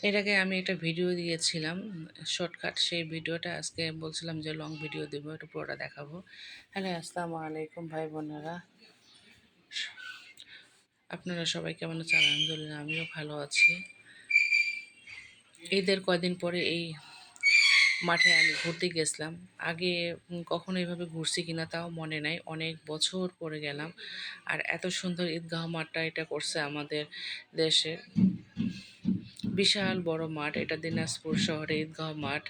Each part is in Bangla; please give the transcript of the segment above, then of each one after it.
এর আগে আমি একটা ভিডিও দিয়েছিলাম শর্টকাট, সেই ভিডিওটা আজকে বলছিলাম যে লং ভিডিও দেবো, একটু পুরোটা দেখাবো। হ্যালো, আসসালামু আলাইকুম ভাই বোনেরা, আপনারা সবাই কেমন আছেন? আলহামদুলিল্লাহ, আমিও ভালো আছি। ঈদের কয়দিন পরে এই মাঠে আমি ঘুরতে গেছিলাম। আগে কখনো এইভাবে ঘুরছি কিনা তাও মনে নাই, অনেক বছর পরে গেলাম। আর এত সুন্দর ঈদগাহ মাঠটা এটা করছে আমাদের দেশে, বিশাল বড় মাঠ। এটা দিনাজপুর শহরে ঈদগাহ মাঠ,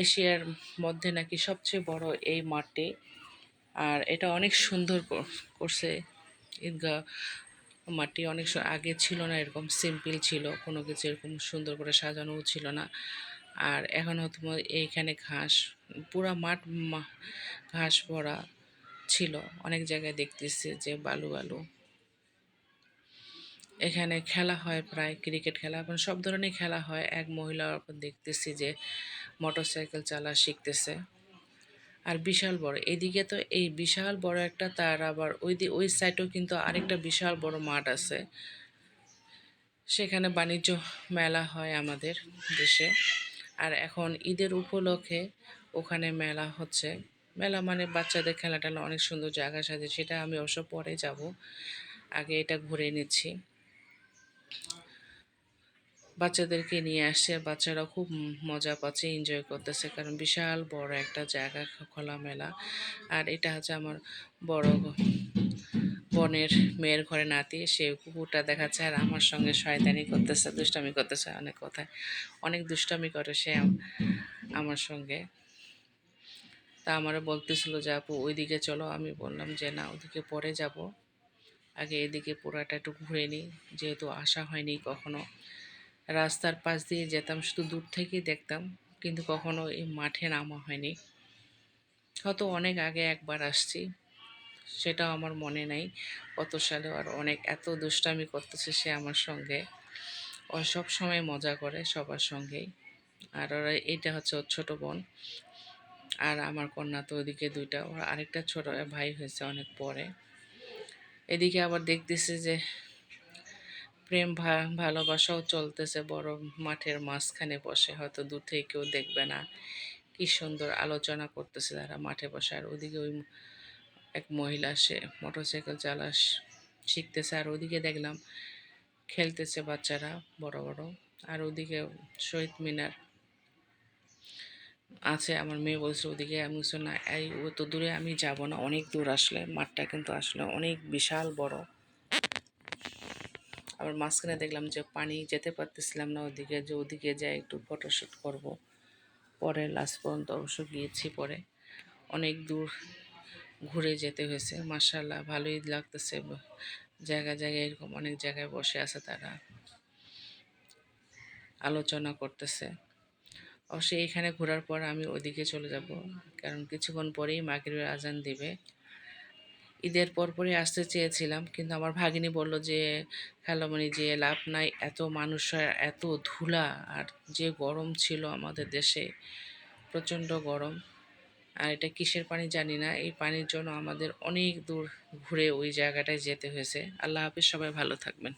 এশিয়ার মধ্যে নাকি সবচেয়ে বড় এই মাঠটি। আর এটা অনেক সুন্দর করছে ঈদগাহ মাঠটি। অনেক আগে ছিল না এরকম, সিম্পল ছিল, কোনো কিছু এরকম সুন্দর করে সাজানোও ছিল না। আর এখন হয়তো এইখানে ঘাস, পুরা মাঠ ঘাস ভরা ছিল। অনেক জায়গায় দেখতেছি যে বালু বালু। এখানে খেলা হয়, প্রায় ক্রিকেট খেলা, এখন সব ধরনের খেলা হয়। এক মহিলা দেখতেছি যে মোটরসাইকেল চালা শিখতেছে। আর বিশাল বড় এদিকে, তো এই বিশাল বড় একটা, তার আবার ওই সাইডেও কিন্তু আরেকটা বিশাল বড় মাঠ আছে। সেখানে বাণিজ্য মেলা হয় আমাদের দেশে। আর এখন ঈদের উপলক্ষে ওখানে মেলা হচ্ছে। মেলা মানে বাচ্চাদের খেলা টেলা, অনেক সুন্দর জায়গা সাজে, সেটা আমি অবশ্য পরে যাব, আগে এটা ঘুরে নিচ্ছি। বাচ্চাদেরকে নিয়ে আসছে, বাচ্চারা খুব মজা পাচ্ছে, এনজয় করতেছে, কারণ বিশাল বড় একটা জায়গা, খোলামেলা। আর এটা হচ্ছে আমার বড় বোনের মেয়ের ঘরে নাতি, সে কুকুরটা দেখাচ্ছে আর আমার সঙ্গে শয়তানি করতেছে, দুষ্টামি করতেছে, অনেক কথায় অনেক দুষ্টামি করে সে আমার সঙ্গে। তা আমারও বলতেছিল যে আপু ওইদিকে চলো, আমি বললাম যে না, ওদিকে পরে যাব, আগে এদিকে পুরাটা একটু ঘুরে নিই, যেহেতু আসা হয়নি কখনো। রাস্তার পাশ দিয়ে যেতাম, শুধু দূর থেকেই দেখতাম, কিন্তু কখনো এই মাঠে নামা হয়নি। হয়তো অনেক আগে একবার আসছি, সেটাও আমার মনে নাই কত সালে। আর অনেক এত দুষ্টামি করতেছে সে আমার সঙ্গে, ও সব সময় মজা করে সবার সঙ্গেই। আর ওরা, এটা হচ্ছে ওর ছোট বোন। আর আমার কন্যা তো ওদিকে দুইটা, ওর আরেকটা ছোট ভাই হয়েছে অনেক পরে। এদিকে আবার দেখতেছি যে প্রেম ভালোবাসাও চলতেছে বড় মাঠের মাঝখানে বসে, হয়তো দূর থেকে কেউ দেখবে না। কি সুন্দর আলোচনা করতেছে তারা মাঠে বসে। আর ওদিকে ওই এক মহিলা, সে মোটরসাইকেল চালা শিখতেছে। আর ওদিকে দেখলাম খেলতেছে বাচ্চারা বড় বড়। আর ওদিকে শহীদ মিনার আছে, আমার মেয়ে বলছে ওদিকে, আমি বলছি না, এই ও তো দূরে আমি যাব না, অনেক দূর, আসলে মাঠটা কিন্তু আসলে অনেক বিশাল বড়। আবার মাঝখানে দেখলাম যে পানি, যেতে পারতেছিলাম না ওদিকে, যে ওদিকে যাই একটু ফটোশ্যুট করব। পরে লাস্ট পর্যন্ত অবশ্য গিয়েছি, পরে অনেক দূর ঘুরে যেতে হয়েছে। মার্শাল্লাহ, ভালোই লাগতেছে। জায়গায় জায়গায় এরকম অনেক জায়গায় বসে আছে, তারা আলোচনা করতেছে। অবশ্যই এখানে ঘোরার পর আমি ওদিকে চলে যাব, কারণ কিছুক্ষণ পরেই মাগরিবের আজান দিবে। ঈদের পরপরই আসতে চেয়েছিলাম, কিন্তু আমার ভাগিনী বলল যে খালামণি যে লাভ নাই, এত মানুষ হয়, এত ধুলা, আর যে গরম ছিল আমাদের দেশে, প্রচণ্ড গরম। আর এটা কিসের পানি জানি না, এই পানির জন্য আমাদের অনেক দূর ঘুরে ওই জায়গাটায় যেতে হয়েছে। আল্লাহ হাফিজ, সবাই ভালো থাকবেন।